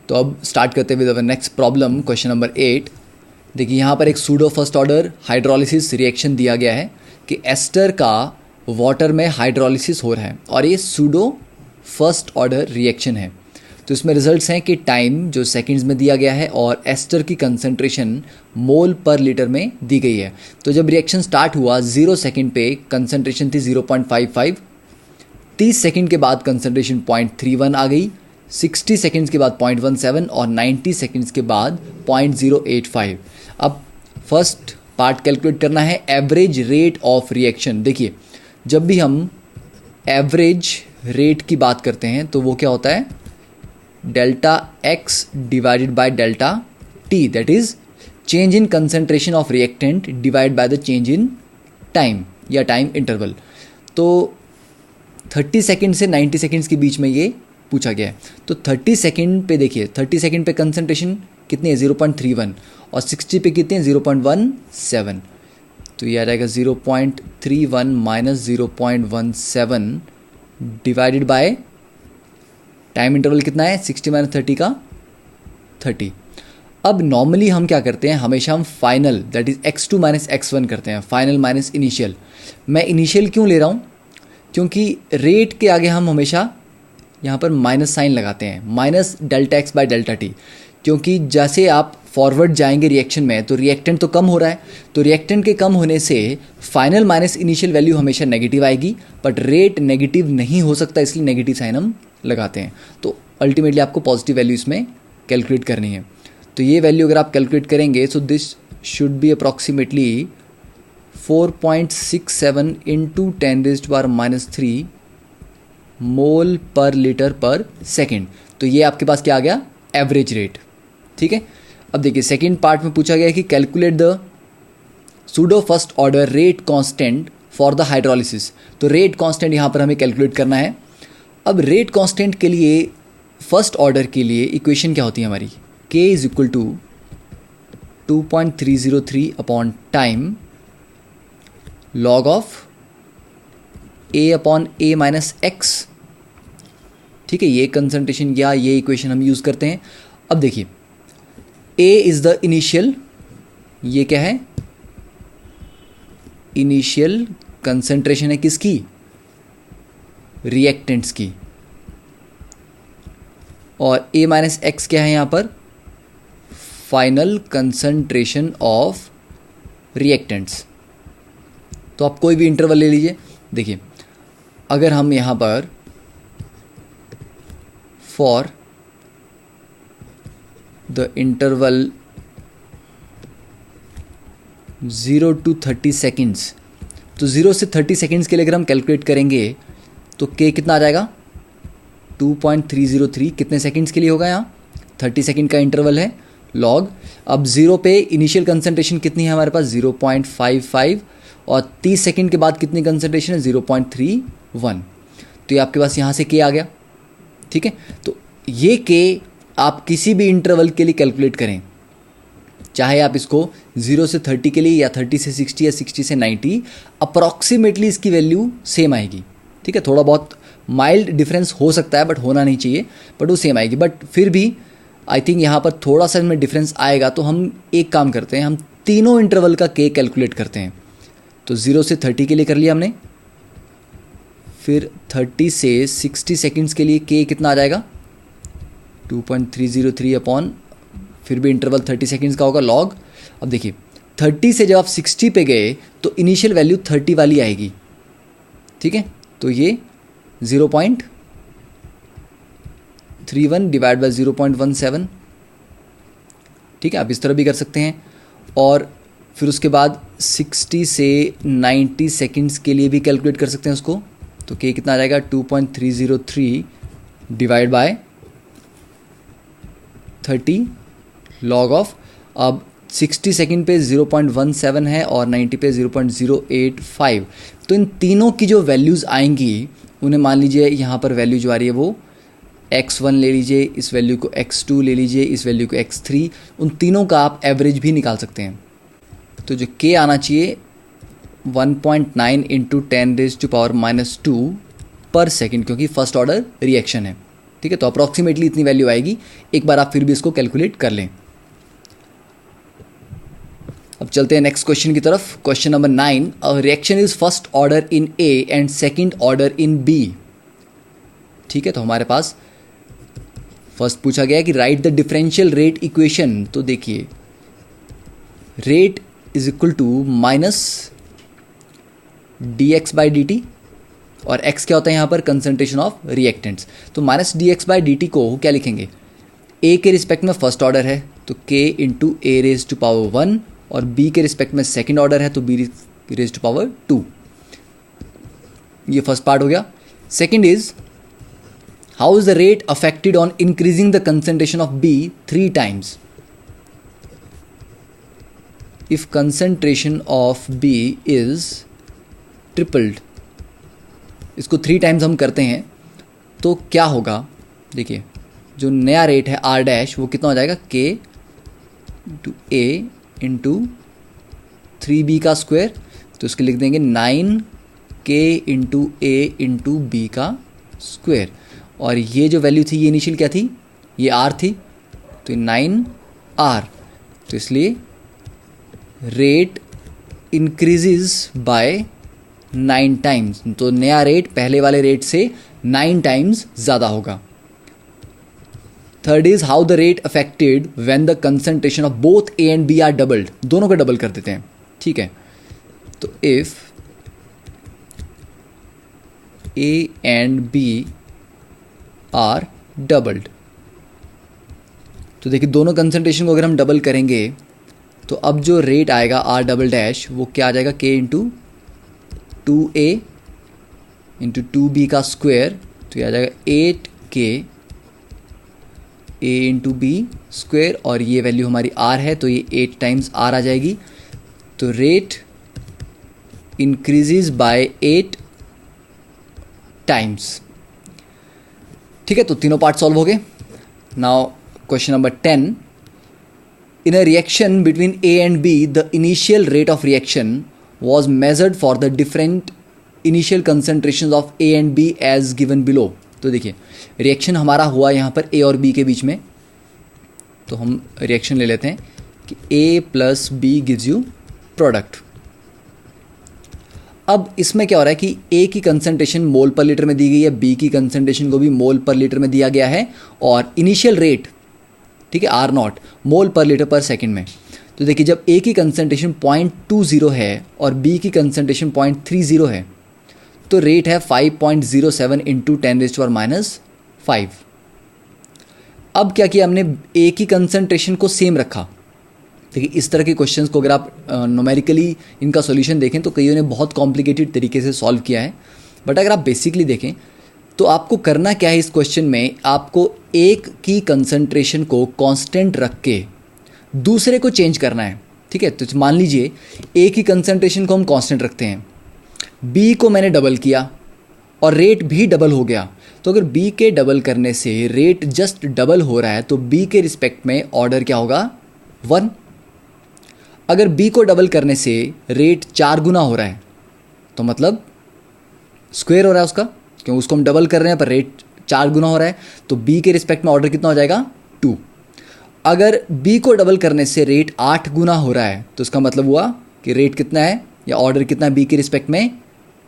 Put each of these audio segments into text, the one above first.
तो अब स्टार्ट करते हुए with next problem, question number 8। देखिए यहाँ पर एक pseudo first order hydrolysis reaction दिया गया है कि एस्टर का वाटर में हाइड्रोलिसिस हो रहा है और ये सूडो फर्स्ट ऑर्डर रिएक्शन है। तो इसमें रिजल्ट्स हैं कि टाइम जो सेकंड्स में दिया गया है और एस्टर की कंसंट्रेशन मोल पर लीटर में दी गई है। तो जब रिएक्शन स्टार्ट हुआ 0 सेकंड पे कंसंट्रेशन थी 0.55, 30 सेकंड के बाद कंसंट्रेशन 0.31 आ गई, 60 सेकंड्स के बाद 0.17 और 90 सेकंड्स के बाद 0.085। अब फर्स्ट पार्ट कैलकुलेट करना है एवरेज रेट ऑफ रिएक्शन। देखिए जब भी हम एवरेज रेट की बात करते हैं तो वो क्या होता है, delta x divided by delta T, that is change in concentration of reactant divide by the change in time या टाइम इंटरवल। तो 30 सेकंड से 90 सेकंड्स के बीच में ये पूछा गया है। तो 30 सेकंड पे देखिए, 30 सेकंड पे कंसंट्रेशन कितनी है 0.31 और 60 पे कितनी है 0.17। तो ये आ जाएगा 0.31 minus 0.17 divided by time interval कितना है 60 माइनस 30 का 30। अब नॉर्मली हम क्या करते हैं, हमेशा हम final that is x2 minus x1 करते हैं, फाइनल माइनस इनिशियल। मैं इनिशियल क्यों ले रहा हूँ, क्योंकि रेट के आगे हम हमेशा यहाँ पर माइनस साइन लगाते हैं, minus delta x by delta T, क्योंकि जैसे आप फॉरवर्ड जाएंगे रिएक्शन में तो रिएक्टेंट तो कम हो रहा है, तो रिएक्टेंट के कम होने से फाइनल माइनस इनिशियल वैल्यू हमेशा नेगेटिव आएगी, बट रेट नेगेटिव नहीं हो सकता, इसलिए नेगेटिव साइन हम लगाते हैं। तो अल्टीमेटली आपको पॉजिटिव वैल्यू इसमें कैलकुलेट करनी है। तो ये वैल्यू अगर आप कैलकुलेट करेंगे so this should be approximately 4.67 into 10⁻³ मोल पर लीटर पर सेकेंड। तो ये आपके पास क्या आ गया, एवरेज रेट। ठीक है, अब देखिए सेकेंड पार्ट में पूछा गया है कि calculate the pseudo first order rate constant for the hydrolysis. तो रेट कांस्टेंट यहाँ पर हमें कैलकुलेट करना है। अब रेट कांस्टेंट के लिए फर्स्ट ऑर्डर के लिए इक्वेशन क्या होती है हमारी, k is equal to 2.303 upon time log of a upon a minus x. ठीक है, ये कंसंट्रेशन या ये इक्वेशन हम यूज़ करते हैं। अब देखिए a इज़ द इनिशियल, ये क्या है, इनिशियल कंसंट्रेशन है किसकी, रिएक्टेंट्स की, और a माइनस एक्स क्या है यहाँ पर, फाइनल कंसंट्रेशन ऑफ रिएक्टेंट्स। तो आप कोई भी इंटरवल ले लीजिए। देखिए अगर हम यहाँ पर for the interval 0 to 30 seconds, तो 0 से 30 सेकेंड्स के लिए अगर हम कैलकुलेट करेंगे तो k कितना आ जाएगा 2.303, कितने सेकेंड्स के लिए होगा, यहाँ 30 सेकेंड का इंटरवल है, लॉग। अब 0 पे इनिशियल कंसंट्रेशन कितनी है हमारे पास 0.55 और 30 सेकेंड के बाद कितनी कंसंट्रेशन है 0.31। तो ये आपके पास यहाँ से k आ गया। ठीक है, तो ये k आप किसी भी इंटरवल के लिए कैलकुलेट करें, चाहे आप इसको 0 से 30 के लिए या 30 से 60 या 60 से 90, अप्रॉक्सीमेटली इसकी वैल्यू सेम आएगी। ठीक है, थोड़ा बहुत माइल्ड डिफरेंस हो सकता है बट होना नहीं चाहिए, बट वो सेम आएगी। बट फिर भी आई थिंक यहाँ पर थोड़ा सा इसमें डिफरेंस आएगा। तो हम एक काम करते हैं, हम तीनों इंटरवल का k कैलकुलेट करते हैं। तो 0 से 30 के लिए कर लिया हमने, फिर 30 से 60 सेकेंड्स के लिए k कितना आ जाएगा 2.303 अपॉन, फिर भी इंटरवल 30 सेकेंड्स का होगा, लॉग। अब देखिए 30 से जब आप 60 पे गए तो इनिशियल वैल्यू 30 वाली आएगी। ठीक है, तो ये 0.31 डिवाइड बाय 0.17। ठीक है, आप इस तरह भी कर सकते हैं। और फिर उसके बाद 60 से 90 सेकेंड्स के लिए भी कैलकुलेट कर सकते हैं उसको। तो k कितना आ जाएगा 2.303 डिवाइड बाय 30 लॉग ऑफ, अब 60 सेकेंड पे 0.17 है और 90 पे 0.085। तो इन तीनों की जो वैल्यूज़ आएंगी उन्हें मान लीजिए यहाँ पर वैल्यू जो आ रही है वो x1 ले लीजिए, इस वैल्यू को x2 ले लीजिए, इस वैल्यू को x3, उन तीनों का आप एवरेज भी निकाल सकते हैं। तो जो k आना चाहिए 1.9 इंटू 10⁻² पर सेकेंड, क्योंकि फर्स्ट ऑर्डर रिएक्शन है। ठीक है, तो अप्रॉक्सीमेटली इतनी वैल्यू आएगी। एक बार आप फिर भी इसको कैलकुलेट कर लें। अब चलते हैं नेक्स्ट क्वेश्चन की तरफ। Question number 9, a reaction is first order in A and second order in B. ठीक है, तो हमारे पास फर्स्ट पूछा गया है कि right the differential rate equation. तो देखिए, rate is equal to minus d x by d t, और x क्या होता है यहाँ पर, कंसंट्रेशन ऑफ रिएक्टेंट्स। तो minus d x by d t को क्या लिखेंगे, a के रिस्पेक्ट में फर्स्ट ऑर्डर है तो k into A raise to power 1, और b के रिस्पेक्ट में सेकेंड ऑर्डर है तो b रेज टू पावर 2। ये फर्स्ट पार्ट हो गया। Second is how is the rate affected on increasing the concentration of b 3 times. If concentration of b is tripled, इसको 3 times हम करते हैं तो क्या होगा, देखिए जो नया रेट है आर डैश वो कितना हो जाएगा, k इंटू ए इंटू 3b का स्क्वायर, तो इसके लिख देंगे 9k इंटू ए इंटू बी का स्क्वायर। और ये जो वैल्यू थी ये इनिशियल क्या थी, ये r थी, तो 9r, तो इसलिए रेट इंक्रीजेज बाय 9 टाइम्स, तो नया रेट पहले वाले रेट से 9 टाइम्स ज़्यादा होगा। Third is how the rate affected when the concentration of both A and B are doubled, दोनों का डबल कर देते हैं। ठीक है, तो if A and B are doubled, तो देखिए दोनों कंसंट्रेशन को अगर हम डबल करेंगे तो अब जो रेट आएगा आर डबल डैश वो क्या आ जाएगा, k into 2a into 2b का स्क्वायर, तो ये आ जाएगा 8k a into B square, और ये वैल्यू हमारी r है तो ये 8 टाइम्स r आ जाएगी। तो रेट इंक्रीजेज बाय 8 टाइम्स। ठीक है, तो तीनों पार्ट सॉल्व हो गए। Now question number 10, in a reaction between A and B, the initial rate of reaction was measured for the different initial concentrations of A and B as given below। तो देखिए reaction हमारा हुआ यहाँ पर A और B के बीच में, तो हम रिएक्शन ले लेते हैं कि A plus B gives you product. अब इसमें क्या हो रहा है कि A की कंसंट्रेशन मोल पर लीटर में दी गई है, B की कंसंट्रेशन को भी मोल पर लीटर में दिया गया है, और इनिशियल रेट ठीक है आर नॉट मोल पर लीटर पर सेकंड में। तो देखिए जब ए की कंसंट्रेशन 0.20 है और बी की कंसंट्रेशन 0.30 है तो रेट है 5.07 इंटू 10⁻⁵। अब क्या किया हमने, ए की कंसंट्रेशन को सेम रखा। देखिए इस तरह के क्वेश्चंस को अगर आप न्यूमेरिकली इनका सॉल्यूशन देखें तो कईयों ने बहुत कॉम्प्लिकेटेड तरीके से सॉल्व किया है, बट अगर आप बेसिकली देखें तो आपको करना क्या है इस क्वेश्चन में, आपको एक की कंसंट्रेशन को कांस्टेंट रख के दूसरे को चेंज करना है। ठीक है, तो मान लीजिए ए की कंसंट्रेशन को हम कांस्टेंट रखते हैं, बी को मैंने डबल किया और रेट भी डबल हो गया, तो अगर बी के डबल करने से रेट जस्ट डबल हो रहा है तो बी के रिस्पेक्ट में ऑर्डर क्या होगा, 1। अगर बी को डबल करने से रेट 4 गुना हो रहा है तो मतलब स्क्वायर हो रहा है उसका, क्यों उसको हम डबल कर रहे हैं पर रेट 4 गुना हो रहा है, तो b के रिस्पेक्ट में ऑर्डर कितना हो जाएगा, 2। अगर b को डबल करने से रेट 8 गुना हो रहा है तो इसका मतलब हुआ कि रेट कितना है या ऑर्डर कितना है b के रिस्पेक्ट में,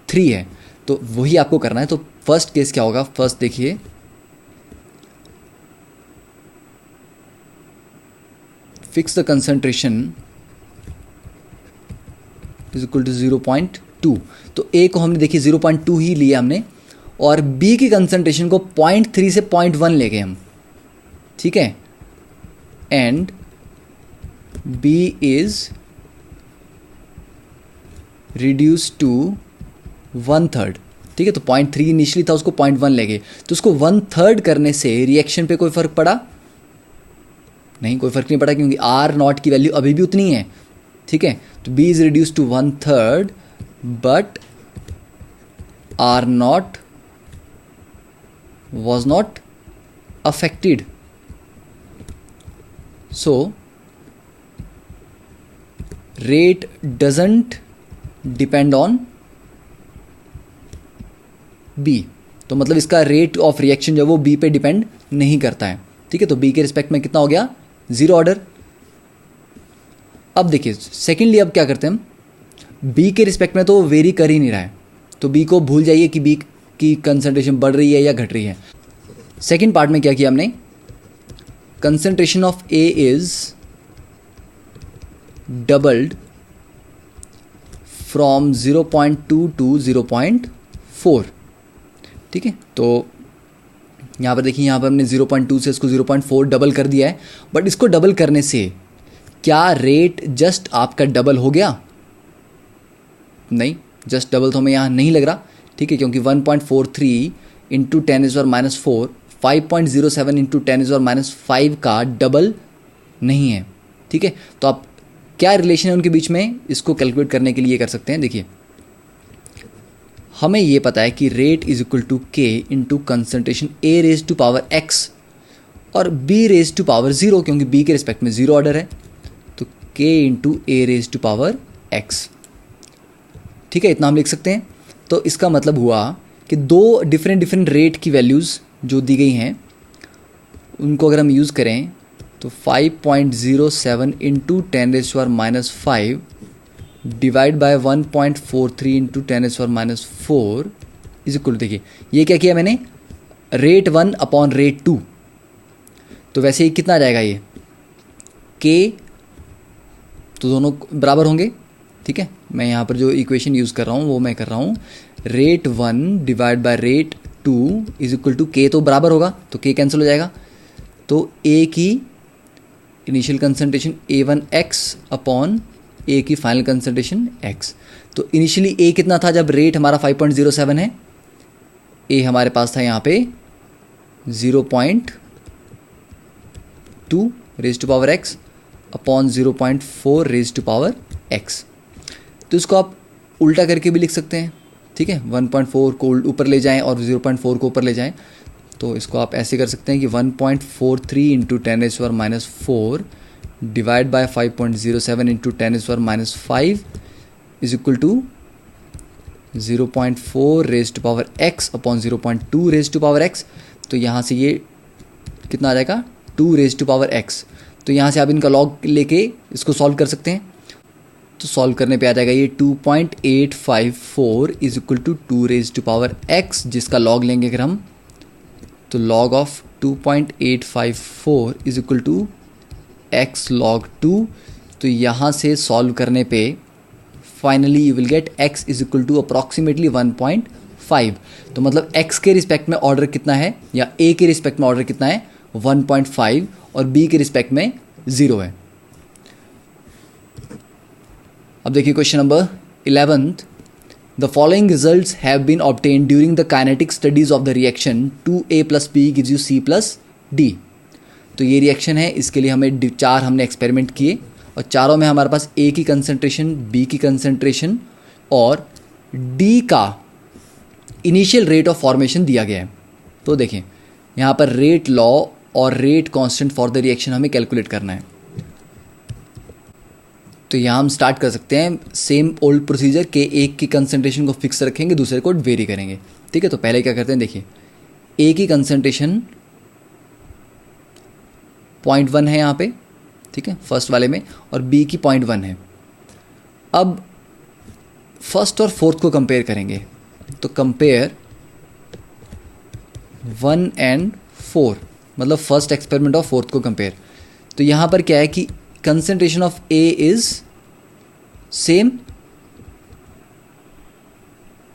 3 है। तो वही आपको करना है। तो फर्स्ट केस क्या होगा, फर्स्ट देखिए fix the concentration is equal to 0.2, तो a को हमने देखिए 0.2 ही लिया हमने, और B की कंसंट्रेशन को 0.3 से 0.1 ले गए हम। ठीक है, and B is reduce to 1/3। ठीक है, तो 0.3 इनिशियली था उसको 0.1 ले गए, तो उसको 1/3 करने से रिएक्शन पे कोई फर्क पड़ा नहीं, कोई फर्क नहीं पड़ा, क्योंकि R नॉट की वैल्यू अभी भी उतनी है। ठीक है, तो B is reduce to 1/3 but R not was not affected. So rate doesn't depend on B. तो मतलब इसका रेट ऑफ रिएक्शन जो है वो बी पे डिपेंड नहीं करता है, ठीक है। तो बी के रिस्पेक्ट में कितना हो गया, 0 ऑर्डर। अब देखिए सेकेंडली अब क्या करते हैं हम, बी के रिस्पेक्ट में तो वेरी कर ही नहीं रहा है, तो बी को भूल जाइए कि बी की कंसंट्रेशन बढ़ रही है या घट रही है। सेकेंड पार्ट में क्या किया हमने, concentration of A is doubled from 0.2 to 0.4, ठीक है। तो यहाँ पर देखिए, यहाँ पर हमने 0.2 से इसको 0.4 डबल कर दिया है, बट इसको डबल करने से क्या रेट जस्ट आपका डबल हो गया, नहीं, जस्ट डबल तो हमें यहाँ नहीं लग रहा, ठीक है, क्योंकि 1.43 इंटू 10⁻⁴, 5.07 इंटू 10⁻⁵ का डबल नहीं है, ठीक है। तो आप क्या रिलेशन है उनके बीच में, इसको कैलकुलेट करने के लिए कर सकते हैं। देखिए हमें ये पता है कि rate is equal to k into concentration A raise to power x और बी रेज टू पावर 0, क्योंकि बी के रिस्पेक्ट में 0 ऑर्डर है, तो k into A raise to power x, ठीक है, इतना हम लिख सकते हैं। तो इसका मतलब हुआ कि दो डिफरेंट रेट की वैल्यूज़ जो दी गई हैं उनको अगर हम यूज़ करें तो 5.07 into 10⁻⁵ divide by 1.43 into 10⁻⁴ is equal, देखिए ये क्या किया मैंने, रेट 1 अपॉन रेट 2, तो वैसे ही कितना आ जाएगा ये के, तो दोनों बराबर होंगे, ठीक है। मैं यहाँ पर जो इक्वेशन यूज़ कर रहा हूँ वो मैं कर रहा हूँ rate 1 divide by rate 2 is equal to k, तो बराबर होगा, तो के कैंसिल हो जाएगा, तो ए की इनिशियल कंसंट्रेशन A1x अपॉन ए की फाइनल कंसंट्रेशन x। तो इनिशियली ए कितना था जब रेट हमारा 5.07 है, ए हमारे पास था यहाँ पे 0.2 raise to power x upon 0.4 raise to power x। तो इसको आप उल्टा करके भी लिख सकते हैं, ठीक है, 1.4 को ऊपर ले जाएं और 0.4 को ऊपर ले जाएं, तो इसको आप ऐसे कर सकते हैं कि 1.43 into 10⁻⁴ divide by 5.07 into 10⁻⁵ is equal to 0.4 raise to power x upon 0.2 raise to power x। तो यहाँ से ये कितना आ जाएगा, 2 रेज टू पावर x। तो यहाँ से आप इनका लॉग लेके इसको सॉल्व कर सकते हैं, तो सॉल्व करने पे आ जाएगा ये 2.854 is equal to 2 raise to power x, जिसका लॉग लेंगे अगर हम तो log of 2.854 is equal to x log 2। तो यहाँ से सॉल्व करने पे finally you will get x is equal to approximately 1.5। तो मतलब x के रिस्पेक्ट में ऑर्डर कितना है या a के रिस्पेक्ट में ऑर्डर कितना है, 1.5, और b के रिस्पेक्ट में 0 है। अब देखिए question number 11th, The following results have been obtained during the kinetic studies of the reaction 2a plus b gives you c plus d। तो ये रिएक्शन है, इसके लिए हमें 4 हमने एक्सपेरिमेंट किए और चारों में हमारे पास a की कंसंट्रेशन, b की कंसंट्रेशन और d का इनिशियल रेट ऑफ फॉर्मेशन दिया गया है। तो देखें यहाँ पर रेट लॉ और rate constant for the reaction हमें कैलकुलेट करना है। तो यहाँ हम स्टार्ट कर सकते हैं सेम ओल्ड प्रोसीजर के, एक की कंसंट्रेशन को फिक्स रखेंगे, दूसरे को वेरी करेंगे, ठीक है। तो पहले क्या करते हैं, देखिए ए की कंसंट्रेशन 0.1 है यहाँ पे, ठीक है, फर्स्ट वाले में, और बी की 0.1 है। अब फर्स्ट और फोर्थ को कंपेयर करेंगे, तो कंपेयर 1 and 4, मतलब फर्स्ट एक्सपेरिमेंट और फोर्थ को कंपेयर। तो यहाँ पर क्या है कि concentration of A is same,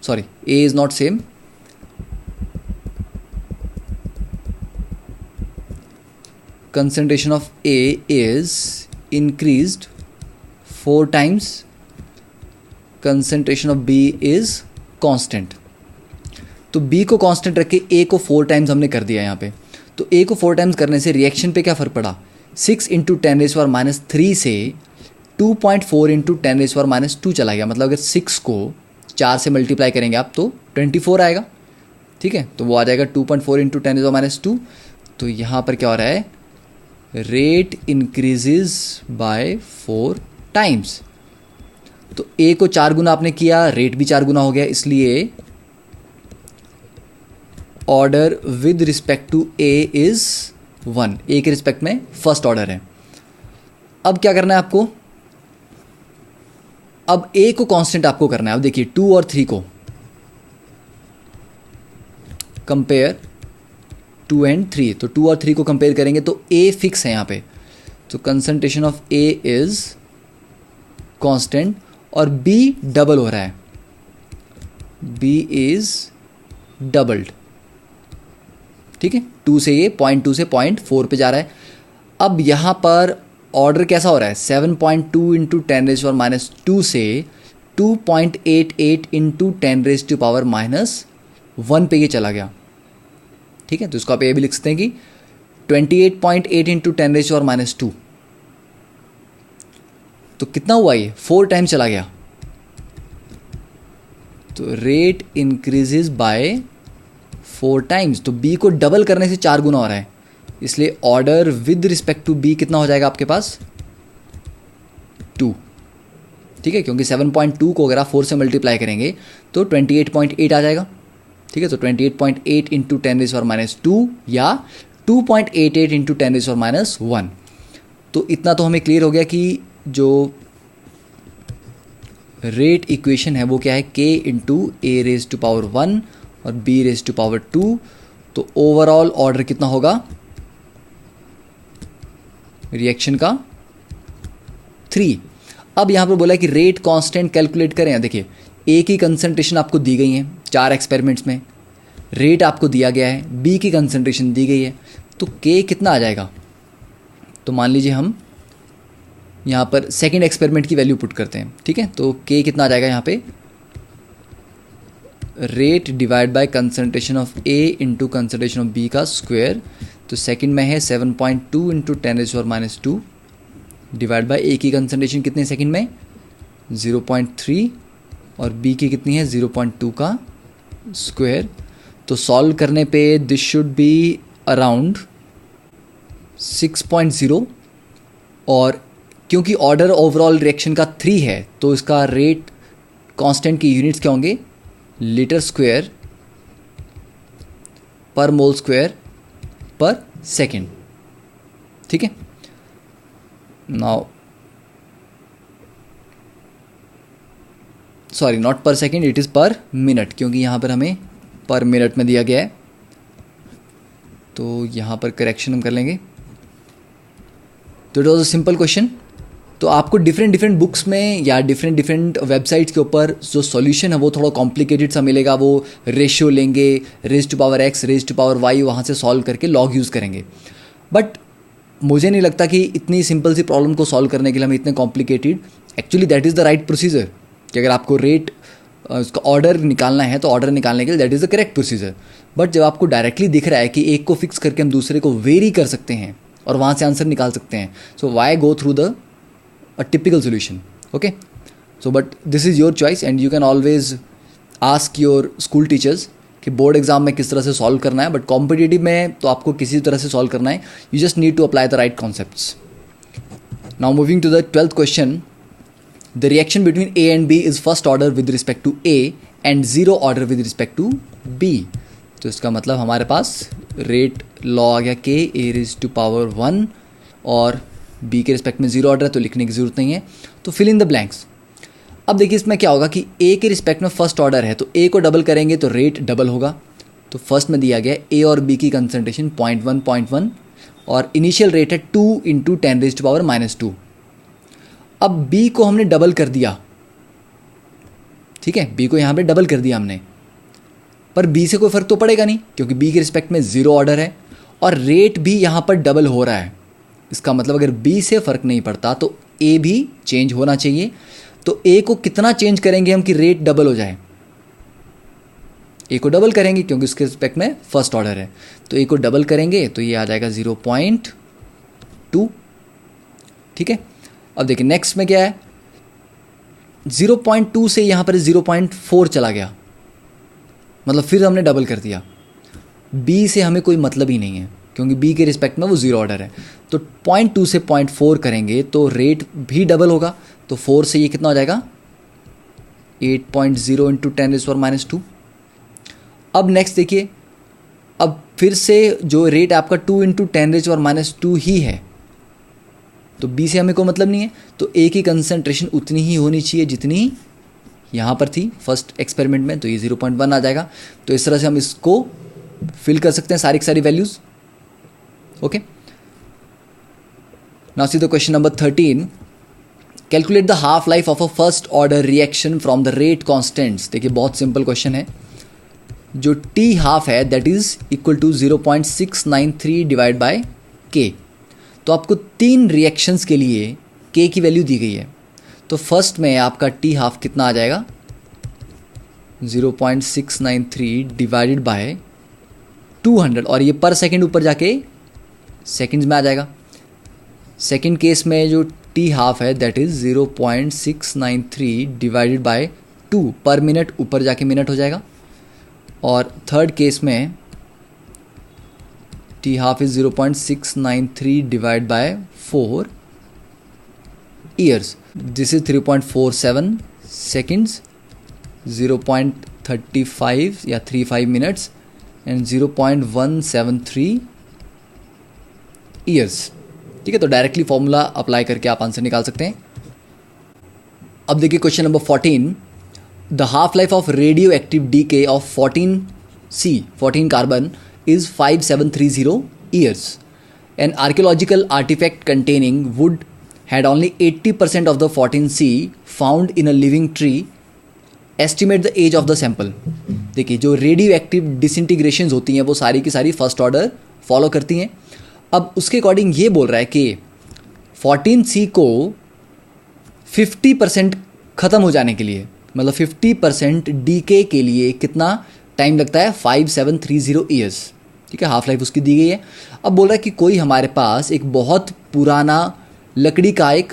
sorry, A is not same, concentration of A is increased 4 times, concentration of B is constant। तो B को constant रख के A को 4 टाइम्स हमने कर दिया यहाँ पे। तो A को 4 टाइम्स करने से रिएक्शन पे क्या फ़र्क पड़ा, 6 इंटू 10⁻³ से 2.4 इंटू 10⁻² चला गया। मतलब अगर 6 को 4 से मल्टीप्लाई करेंगे आप तो 24 आएगा, ठीक है, तो वो आ जाएगा 2.4 इंटू 10⁻²। तो यहाँ पर क्या हो रहा है, रेट इंक्रीजेज बाय 4 टाइम्स। तो ए को 4 गुना आपने किया, रेट भी 4 गुना हो गया, इसलिए order with respect to A is 1, A के रिस्पेक्ट में फर्स्ट ऑर्डर है। अब क्या करना है आपको, अब ए को कांस्टेंट आपको करना है। अब देखिए 2 और 3 को कंपेयर, 2 एंड 3, तो 2 और 3 को कंपेयर करेंगे तो ए फिक्स है यहाँ पे, तो concentration of A is constant और बी डबल हो रहा है, बी इज डबल्ड, ठीक है। 2 से ये 0.2 से 0.4 पे जा रहा है। अब यहाँ पर ऑर्डर कैसा हो रहा है, 7.2 इंटू 10⁻² से 2.88 इंटू 10⁻⁻1 पे ये चला गया, ठीक है। तो इसको आप ये भी लिख सकते हैं कि 28.8 इंटू 10⁻², तो कितना हुआ ये, 4 टाइम चला गया। तो रेट इंक्रीजेज बाय 4 टाइम्स, तो बी को डबल करने से 4 गुना हो रहा है, इसलिए order with respect to B कितना हो जाएगा आपके पास, 2, ठीक है। क्योंकि 7.2 को अगर आप 4 से मल्टीप्लाई करेंगे तो 28.8 आ जाएगा, ठीक है। तो 28.8 इंटू 10⁻² या 2.88 इंटू 10⁻1। तो इतना तो हमें क्लियर हो गया कि जो रेट इक्वेशन है वो क्या है, k इंटू a⁻1 और b⁻2। तो ओवरऑल ऑर्डर कितना होगा रिएक्शन का, 3। अब यहां पर बोला है कि रेट कांस्टेंट कैलकुलेट करें। देखिए ए की कंसंट्रेशन आपको दी गई है 4 एक्सपेरिमेंट्स में, रेट आपको दिया गया है, बी की कंसंट्रेशन दी गई है, तो के कितना आ जाएगा। तो मान लीजिए हम यहाँ पर सेकंड एक्सपेरिमेंट की वैल्यू पुट करते हैं, ठीक है। तो के कितना आ जाएगा यहाँ पे, rate divide by concentration of A into concentration of B का स्क्वायर। तो सेकंड में है 7.2 इंटू 10⁻² डिवाइड बाय ए की कंसंट्रेशन कितने सेकंड में 0.3 और बी की कितनी है 0.2 का स्क्वायर। तो सॉल्व करने पे दिस शुड बी अराउंड 6.0, और क्योंकि ऑर्डर ओवरऑल रिएक्शन का 3 है तो इसका रेट कांस्टेंट की यूनिट्स क्या होंगे, लीटर स्क्वायर पर मोल स्क्वायर पर सेकेंड, ठीक है। नाउ सॉरी नॉट पर सेकेंड, इट इज़ पर मिनट, क्योंकि यहाँ पर हमें पर मिनट में दिया गया है। तो यहाँ पर करेक्शन हम कर लेंगे। तो it was a simple question. तो आपको डिफरेंट बुक्स में या डिफरेंट वेबसाइट्स के ऊपर जो सॉल्यूशन है वो थोड़ा कॉम्प्लिकेटेड सा मिलेगा। वो रेशियो लेंगे, raised to power x, raised to power y, वहाँ से सॉल्व करके लॉग यूज़ करेंगे। बट मुझे नहीं लगता कि इतनी सिंपल सी प्रॉब्लम को सॉल्व करने के लिए हमें इतने complicated, actually that is the right procedure कि अगर आपको रेट उसका ऑर्डर निकालना है तो ऑर्डर निकालने के लिए that is the correct procedure. But जब आपको डायरेक्टली दिख रहा है कि एक को फिक्स करके हम दूसरे को वेरी कर सकते हैं और वहाँ से आंसर निकाल सकते हैं, so why go through the a typical solution, okay? So but this is your choice and you can always ask your school teachers कि बोर्ड एग्जाम में किस तरह से सॉल्व करना है, बट कॉम्पिटिटिव में तो आपको किसी तरह से सॉल्व करना है। You just need to apply the right concepts. Now moving to the 12th question, the reaction between A and B is first order with respect to A and zero order with respect to B. तो इसका मतलब हमारे पास rate law आ गया के a⁻1 और B के respect में zero order है तो लिखने की जरूरत नहीं है। तो फिल इन द ब्लैंक्स। अब देखिए इसमें क्या होगा कि ए के रिस्पेक्ट में फर्स्ट ऑर्डर है तो ए को डबल करेंगे तो रेट डबल होगा। तो फर्स्ट में दिया गया ए और बी की कंसंट्रेशन 0.1 और इनिशियल रेट है 2 इंटू 10⁻²। अब बी को हमने डबल कर दिया, ठीक है, बी को यहाँ पे डबल कर दिया हमने, पर बी से कोई फर्क तो पड़ेगा नहीं क्योंकि बी के रिस्पेक्ट में जीरो ऑर्डर है और रेट भी यहाँ पर डबल हो रहा है। इसका मतलब अगर बी से फ़र्क नहीं पड़ता तो ए भी चेंज होना चाहिए। तो ए को कितना चेंज करेंगे हम कि रेट डबल हो जाए, ए को डबल करेंगे क्योंकि उसके रिस्पेक्ट में फर्स्ट ऑर्डर है। तो ए को डबल करेंगे तो ये आ जाएगा 0.2, ठीक है। अब देखिए नेक्स्ट में क्या है, 0.2 से यहाँ पर 0.4 चला गया, मतलब फिर हमने डबल कर दिया। बी से हमें कोई मतलब ही नहीं है क्योंकि बी के रिस्पेक्ट में वो जीरो ऑर्डर है। तो 0.2 से 0.4 करेंगे तो रेट भी डबल होगा। तो 4 से ये कितना हो जाएगा 8.0 इंटू 10⁻²। अब नेक्स्ट देखिए अब फिर से जो रेट आपका 2 × 10⁻⁻² ही है, तो बी से हमें कोई मतलब नहीं है, तो ए की कंसंट्रेशन उतनी ही होनी चाहिए जितनी यहाँ पर थी फर्स्ट एक्सपेरिमेंट में, तो ये 0.1 आ जाएगा। तो इस तरह से हम इसको फिल कर सकते हैं सारी की सारी values. Okay, now see the question number 13, calculate the half life of a first order reaction from the rate constants. देखिए बहुत सिंपल क्वेश्चन है। जो टी हाफ है that is equal to 0.693 divide by k. तो आपको 3 reactions के लिए के की वैल्यू दी गई है। तो फर्स्ट में आपका टी हाफ कितना आ जाएगा, 0.693 डिवाइडेड बाय 200, और ये पर सेकेंड ऊपर जाके सेकेंड्स में आ जाएगा। सेकेंड केस में जो टी हाफ है दैट इज 0.693 डिवाइडेड बाय 2, पर मिनट ऊपर जाके मिनट हो जाएगा। और थर्ड केस में T half is 0.693 divide bye 4 years, this is 3.47 seconds, 0.35 या 35 मिनट्स एंड 0.173 ईयर्स। ठीक है, तो डायरेक्टली फॉर्मूला अप्लाई करके आप आंसर निकाल सकते हैं। अब देखिए question number 14, the half life of radio active DK of 14 carbon is 5730 years. An archaeological artifact containing wood had only 80% of the 14C found in a living tree. Estimate the age of the sample. देखिए जो radio active disintegration होती हैं वो सारी की सारी first order follow करती हैं। अब उसके अकॉर्डिंग ये बोल रहा है कि 14C को 50% ख़त्म हो जाने के लिए, मतलब 50% डीके के लिए कितना टाइम लगता है, 5730 ईयर्स। ठीक है, हाफ लाइफ उसकी दी गई है। अब बोल रहा है कि कोई हमारे पास एक बहुत पुराना लकड़ी का एक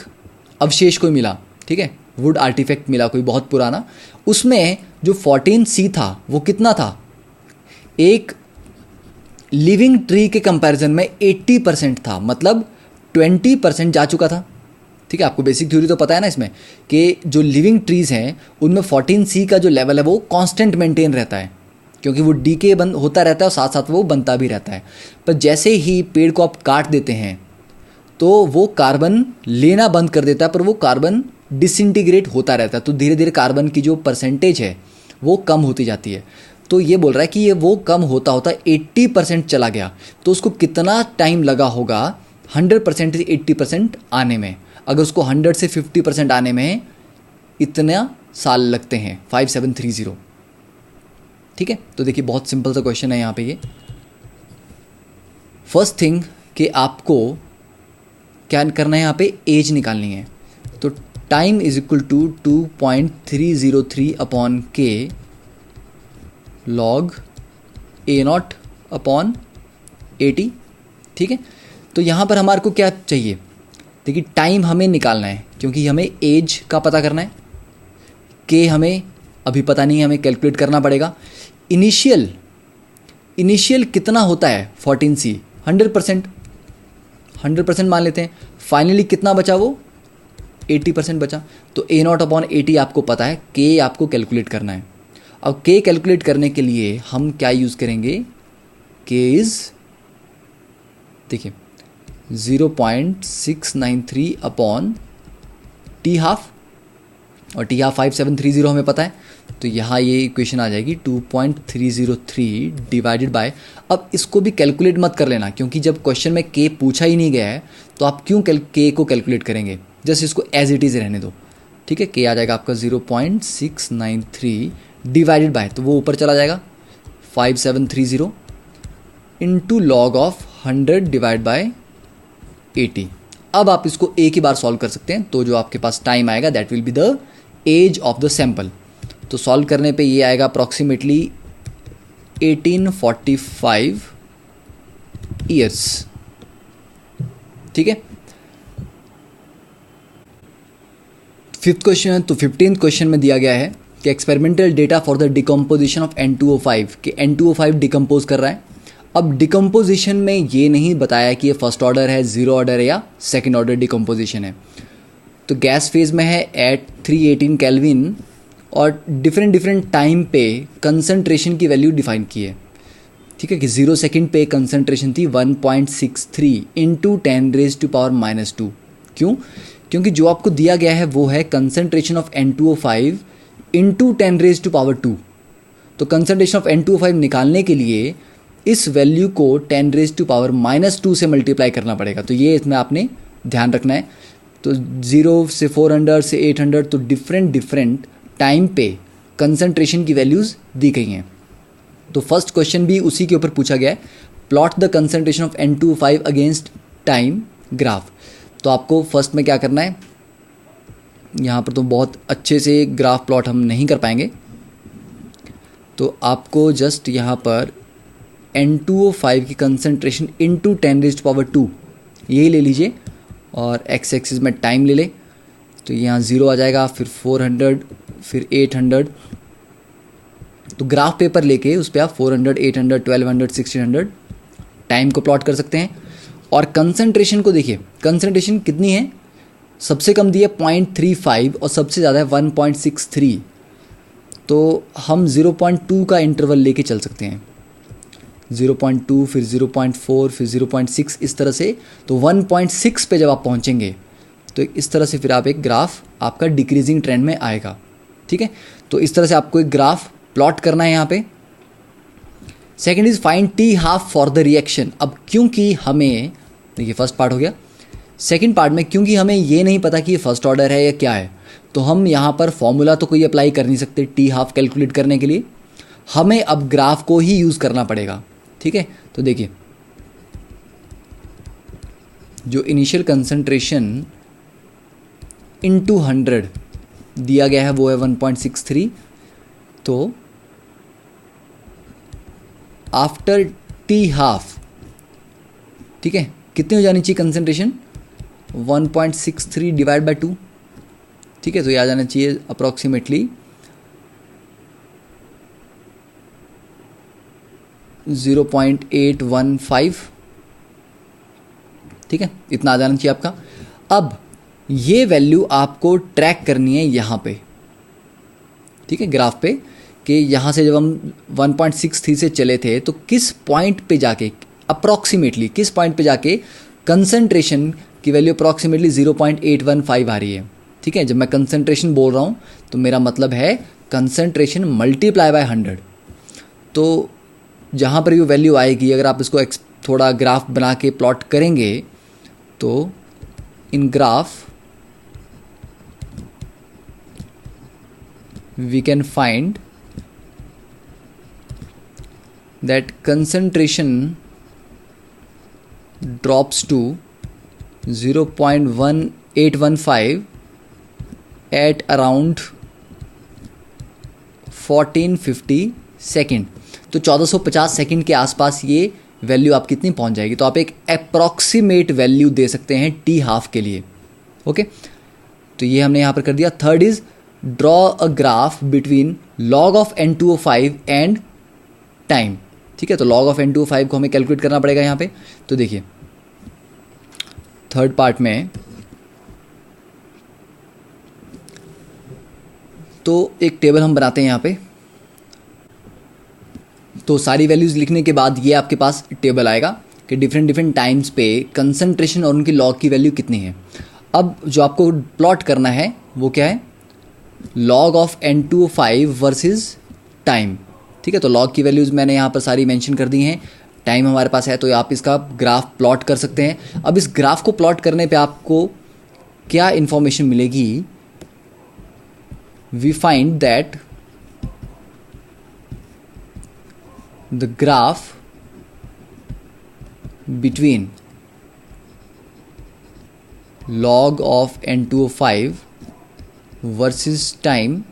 अवशेष कोई मिला, ठीक है, वुड आर्टिफैक्ट मिला कोई बहुत पुराना, उसमें जो 14C था वो कितना था, एक लिविंग ट्री के कंपैरिजन में 80% था, मतलब 20% जा चुका था। ठीक है, आपको बेसिक थ्योरी तो पता है ना इसमें कि जो लिविंग ट्रीज़ हैं उनमें 14C का जो लेवल है वो कांस्टेंट मेंटेन रहता है, क्योंकि वो डीके बंद होता रहता है और साथ साथ वो बनता भी रहता है। पर जैसे ही पेड़ को आप काट देते हैं तो वो कार्बन लेना बंद कर देता है, पर वो कार्बन डिसइंटीग्रेट होता रहता है, तो धीरे धीरे कार्बन की जो परसेंटेज है वो कम होती जाती है। तो ये बोल रहा है कि ये वो कम होता होता 80% चला गया, तो उसको कितना टाइम लगा होगा 100% से 80% आने में। अगर उसको 100 से 50% आने में इतना साल लगते हैं, 5730। ठीक है, तो देखिए बहुत सिंपल सा क्वेश्चन है यहाँ पे। ये फर्स्ट थिंग कि आपको क्या करना है, यहाँ पे एज निकालनी है। तो time is equal to 2.303 upon k log A0 upon 80। ठीक है, तो यहाँ पर हमारे को क्या चाहिए, देखिए टाइम हमें निकालना है क्योंकि हमें एज का पता करना है। के हमें अभी पता नहीं है, हमें कैलकुलेट करना पड़ेगा। इनिशियल कितना होता है 14C, 100% मान लेते हैं। फाइनली कितना बचा, वो 80% बचा। तो A0 अपॉन 80 आपको पता है, के आपको कैलकुलेट करना है। अब के कैलकुलेट करने के लिए हम क्या यूज़ करेंगे, के इज़ देखिए 0.693 अपॉन टी हाफ, और टी हाफ 5730 हमें पता है, तो यहाँ ये इक्वेशन आ जाएगी 2.303 डिवाइडेड बाय। अब इसको भी कैलकुलेट मत कर लेना, क्योंकि जब क्वेश्चन में के पूछा ही नहीं गया है तो आप क्यों के को कैलकुलेट करेंगे, जस्ट इसको एज इट इज़ रहने दो। ठीक है, के आ जाएगा आपका 0.693 डिवाइडेड बाय, तो वो ऊपर चला जाएगा 5730 into log of 100 divide by 80। अब आप इसको एक ही बार सॉल्व कर सकते हैं, तो जो आपके पास टाइम आएगा that will be the age of the sample. तो सॉल्व करने पे ये आएगा अप्रॉक्सीमेटली 1845 ईयर्स। ठीक है, फिफ्थ क्वेश्चन, तो 15th क्वेश्चन में दिया गया है कि experimental data for the decomposition of N2O5, कि N2O5 डिकम्पोज कर रहा है। अब डिकम्पोजिशन में ये नहीं बताया कि ये फर्स्ट ऑर्डर है, ज़ीरो ऑर्डर है या सेकेंड ऑर्डर डिकम्पोजिशन है। तो गैस फेज में है एट 318 केल्विन और डिफरेंट टाइम पे कंसंट्रेशन की वैल्यू डिफाइन की है। ठीक है, कि 0 सेकेंड पे कंसंट्रेशन थी 1.63 इंटू 10⁻⁻²। क्यों? क्योंकि जो आपको दिया गया है वो है कंसंट्रेशन ऑफ N2O5 इंटू 10⁻²। तो कंसंट्रेशन ऑफ N2O5 निकालने के लिए इस वैल्यू को 10⁻² से मल्टीप्लाई करना पड़ेगा। तो ये इसमें आपने ध्यान रखना है। तो 0 से 400 से 800, तो डिफरेंट टाइम पे कंसंट्रेशन की वैल्यूज़ दी गई हैं। तो फर्स्ट क्वेश्चन भी उसी के ऊपर पूछा गया है, plot the concentration of N2O5 against time graph. तो आपको फर्स्ट में क्या करना है, यहाँ पर तो बहुत अच्छे से ग्राफ प्लॉट हम नहीं कर पाएंगे, तो आपको जस्ट यहाँ पर N2O5 की कंसंट्रेशन इंटू 10⁻² यही ले लीजिए और एक्स एक्सिस में टाइम ले ले। तो यहाँ 0 आ जाएगा, फिर 400, फिर 800। तो ग्राफ पेपर लेके उस पर आप 400, 800, 1200, 1600 टाइम को प्लॉट कर सकते हैं। और कंसंट्रेशन को देखिए, कंसंट्रेशन कितनी है, सबसे कम दी है 0.35 और सबसे ज़्यादा है 1.63। तो हम 0.2 का इंटरवल लेके चल सकते हैं, 0.2 फिर 0.4 फिर 0.6 इस तरह से। तो 1.6 पे जब आप पहुंचेंगे तो इस तरह से फिर आप एक ग्राफ आपका डिक्रीजिंग ट्रेंड में आएगा। ठीक है, तो इस तरह से आपको एक ग्राफ प्लॉट करना है यहाँ पे। Second is find T half for the reaction. अब क्योंकि हमें, देखिए फर्स्ट पार्ट हो गया, सेकंड पार्ट में क्योंकि हमें ये नहीं पता कि ये फर्स्ट ऑर्डर है या क्या है, तो हम यहाँ पर फॉर्मूला तो कोई अप्लाई कर नहीं सकते टी हाफ कैलकुलेट करने के लिए, हमें अब ग्राफ को ही यूज़ करना पड़ेगा। ठीक है, तो देखिए जो इनिशियल कंसंट्रेशन इंटू 100 दिया गया है वो है 1.63। तो आफ्टर टी हाफ, ठीक है, कितनी हो जानी चाहिए कंसंट्रेशन, 1.63 डिवाइड बाय 2। ठीक है, तो ये आ जाना चाहिए अप्रॉक्सीमेटली 0.815। ठीक है, इतना आ जाना चाहिए आपका। अब ये वैल्यू आपको ट्रैक करनी है यहाँ पे, ठीक है, ग्राफ पे, कि यहाँ से जब हम 1.63 से चले थे तो किस पॉइंट पे जाके अप्रॉक्सीमेटली, किस पॉइंट पे जाके कंसंट्रेशन की वैल्यू अप्रॉक्सीमेटली 0.815 आ रही है। ठीक है, जब मैं कंसंट्रेशन बोल रहा हूँ तो मेरा मतलब है कंसंट्रेशन मल्टीप्लाई बाय 100। तो जहाँ पर भी वैल्यू आएगी, अगर आप इसको थोड़ा ग्राफ बना के प्लॉट करेंगे तो इन graph we can find that concentration drops to 0.1815 at around 1450 second. तो 1450 सेकेंड के आसपास ये वैल्यू आप कितनी पहुंच जाएगी। तो आप एक अप्रॉक्सीमेट वैल्यू दे सकते हैं टी हाफ के लिए। ओके, तो ये हमने यहाँ पर कर दिया। Third is draw a graph between log of N2O5 and time. ठीक है, तो लॉग ऑफ N2O5 को हमें कैलकुलेट करना पड़ेगा यहाँ पे। तो देखिए थर्ड पार्ट में तो एक टेबल हम बनाते हैं यहाँ पे। तो सारी वैल्यूज़ लिखने के बाद ये आपके पास टेबल आएगा कि डिफरेंट टाइम्स पे कंसंट्रेशन और उनकी लॉग की वैल्यू कितनी है। अब जो आपको प्लॉट करना है वो क्या है, log of N2O5 versus time. ठीक है, तो लॉग की वैल्यूज़ मैंने यहाँ पर सारी मेंशन कर दी हैं, टाइम हमारे पास है, तो आप इसका ग्राफ प्लॉट कर सकते हैं। अब इस ग्राफ को प्लॉट करने पे आपको क्या इन्फॉर्मेशन मिलेगी, we find that the graph between log of N2O5 versus time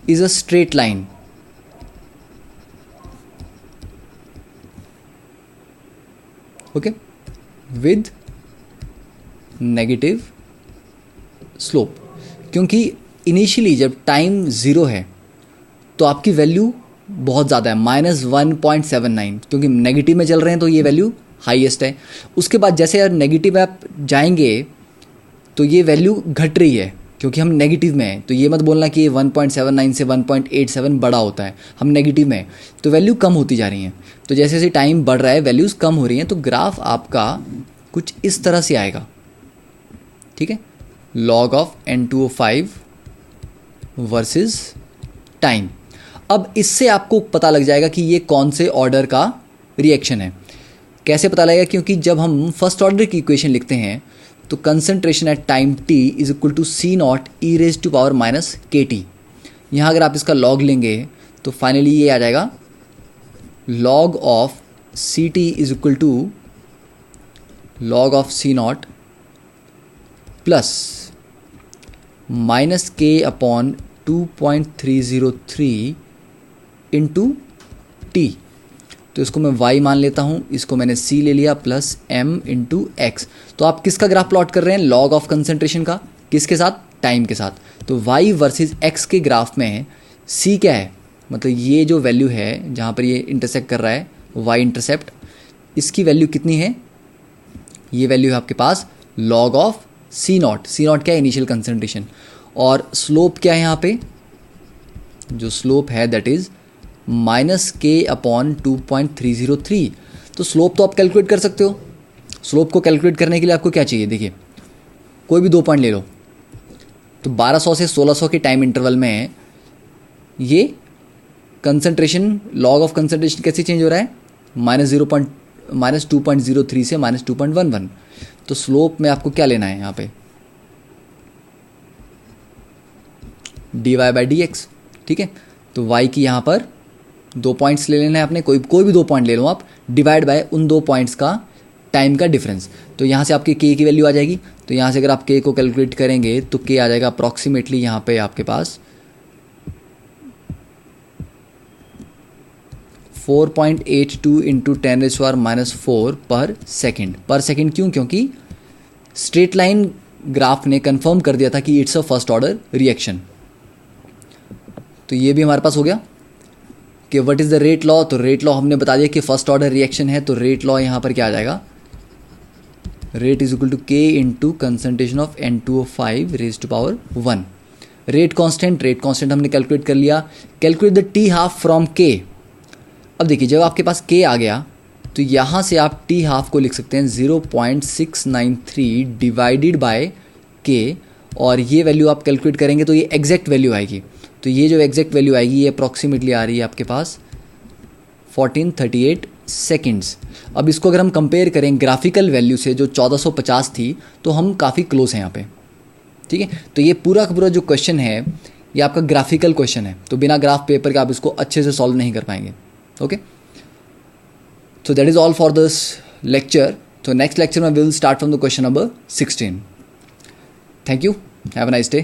is a straight line. Okay, with negative slope। क्योंकि इनिशियली जब टाइम ज़ीरो है तो आपकी वैल्यू बहुत ज़्यादा है, -1.79, क्योंकि नेगेटिव में चल रहे हैं तो ये वैल्यू हाईएस्ट है। उसके बाद जैसे यार नेगेटिव आप जाएंगे तो ये वैल्यू घट रही है, क्योंकि हम नेगेटिव में हैं। तो ये मत बोलना कि 1.79 से 1.87 बड़ा होता है, हम नेगेटिव में हैं, तो वैल्यू कम होती जा रही हैं। तो जैसे जैसे टाइम बढ़ रहा है वैल्यूज़ कम हो रही हैं, तो ग्राफ आपका कुछ इस तरह से आएगा, ठीक है, log of N2O5 versus time. अब इससे आपको पता लग जाएगा कि ये कौन से ऑर्डर का रिएक्शन है। कैसे पता लगेगा? क्योंकि जब हम फर्स्ट ऑर्डर की इक्वेशन लिखते हैं तो concentration at time t is equal to C not e raise to power minus k t. यहाँ अगर आप इसका लॉग लेंगे तो फाइनली ये आ जाएगा log of C T is equal to log of C not plus minus k upon 2.303 into T. तो इसको मैं y मान लेता हूँ, इसको मैंने c ले लिया, प्लस m इंटू एक्स। तो आप किसका ग्राफ प्लॉट कर रहे हैं? लॉग ऑफ कंसंट्रेशन का। किसके साथ? टाइम के साथ। तो y वर्सेस x के ग्राफ में c क्या है? मतलब ये जो वैल्यू है जहाँ पर ये इंटरसेक्ट कर रहा है y इंटरसेप्ट, इसकी वैल्यू कितनी है? ये वैल्यू है आपके पास log of c not. c not क्या है? Initial concentration. और स्लोप क्या है यहाँ पे? जो स्लोप है that is minus k upon 2.303। तो स्लोप तो आप कैलकुलेट कर सकते हो। स्लोप को कैलकुलेट करने के लिए आपको क्या चाहिए? देखिए, कोई भी 2 पॉइंट ले लो। तो 1200 से 1600 के टाइम इंटरवल में ये कंसंट्रेशन, लॉग ऑफ कंसंट्रेशन कैसे चेंज हो रहा है? माइनस 2.03 से माइनस 2.11। तो स्लोप में आपको क्या लेना है यहाँ पे? dy बाई डी एक्स, ठीक है। तो y की यहाँ पर 2 पॉइंट्स ले लेना है आपने, कोई भी 2 पॉइंट ले लो आप, डिवाइड बाय उन 2 पॉइंट्स का टाइम का डिफरेंस। तो यहाँ से आपके k की वैल्यू आ जाएगी। तो यहाँ से अगर आप k को कैलकुलेट करेंगे तो k आ जाएगा अप्रॉक्सीमेटली यहाँ पे आपके पास 4.82 इंटू 10⁻⁻⁴ पर सेकेंड। पर सेकेंड क्यों? क्योंकि स्ट्रेट लाइन ग्राफ ने कंफर्म कर दिया था कि it's a first order reaction. तो ये भी हमारे पास हो गया कि what is the rate law. तो रेट लॉ हमने बता दिया कि फर्स्ट ऑर्डर रिएक्शन है। तो रेट लॉ यहाँ पर क्या आ जाएगा? Rate is equal to k into concentration of N2O5 raise to power 1। Rate constant हमने कैलकुलेट कर लिया। Calculate the T half from k. अब देखिए, जब आपके पास के आ गया तो यहाँ से आप टी हाफ को लिख सकते हैं 0.693 डिवाइडेड बाय के, और ये वैल्यू आप कैलकुलेट करेंगे तो ये एग्जैक्ट वैल्यू आएगी। तो ये जो एग्जैक्ट वैल्यू आएगी ये अप्रॉक्सीमेटली आ रही है आपके पास 1438 सेकेंड्स। अब इसको अगर हम कंपेयर करें ग्राफिकल वैल्यू से जो 1450 थी, तो हम काफ़ी क्लोज हैं यहाँ पे, ठीक है। तो ये पूरा का पूरा जो क्वेश्चन है ये आपका ग्राफिकल क्वेश्चन है। तो बिना ग्राफ पेपर के आप इसको अच्छे से सॉल्व नहीं कर पाएंगे। Okay, so that is all for this lecture. So next lecture we will start from the question number 16. Thank you. Have a nice day.